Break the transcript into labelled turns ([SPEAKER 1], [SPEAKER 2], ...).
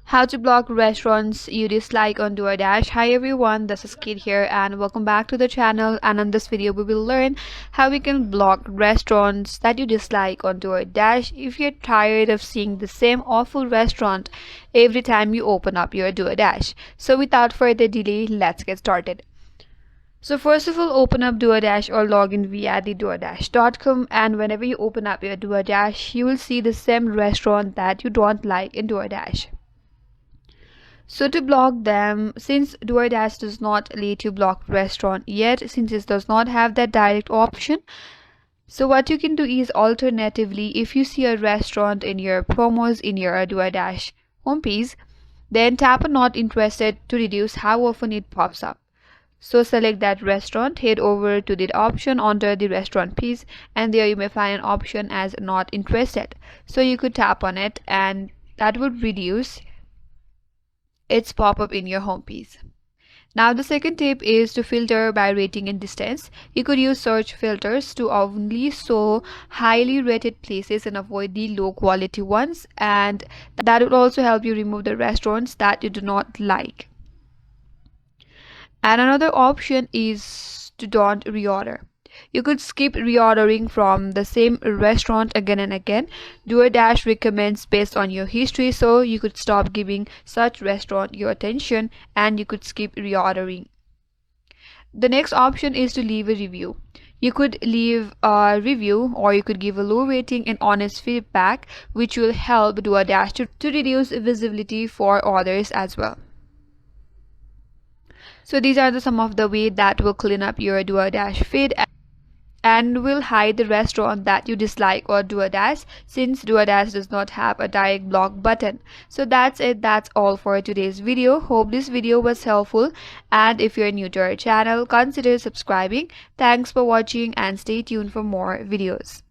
[SPEAKER 1] How to block restaurants you dislike on Doordash. Hi everyone, this is Kate here and welcome back to the channel, and in this video we will learn how we can block restaurants that you dislike on Doordash if you're tired of seeing the same awful restaurant every time you open up your Doordash. So without further delay, let's get started. So first of all, open up Doordash or log in via the doordash.com, and whenever you open up your Doordash, you will see the same restaurant that you don't like in Doordash. So to block them, since Doordash does not let you block restaurant yet, since it does not have that direct option, so what you can do is alternatively, if you see a restaurant in your promos in your Doordash homepage, then tap on not interested to reduce how often it pops up. So select that restaurant, head over to the option under the restaurant page, and there you may find an option as not interested. So you could tap on it and that would reduce its pop-up in your home page. Now the second tip is to filter by rating and distance. You could use search filters to only show highly rated places and avoid the low quality ones, and that would also help you remove the restaurants that you do not like. And another option is to don't reorder. You could skip reordering from the same restaurant again and again. Doordash recommends based on your history, so you could stop giving such restaurant your attention and you could skip reordering. The next option is to leave a review. You could leave a review or you could give a low rating and honest feedback, which will help Doordash to reduce visibility for others as well. So these are some of the ways that will clean up your Doordash feed and will hide the restaurant that you dislike or Doordash, since Doordash does not have a direct block button. So that's it, that's all for today's video. Hope this video was helpful, and if you're new to our channel, consider subscribing. Thanks for watching and stay tuned for more videos.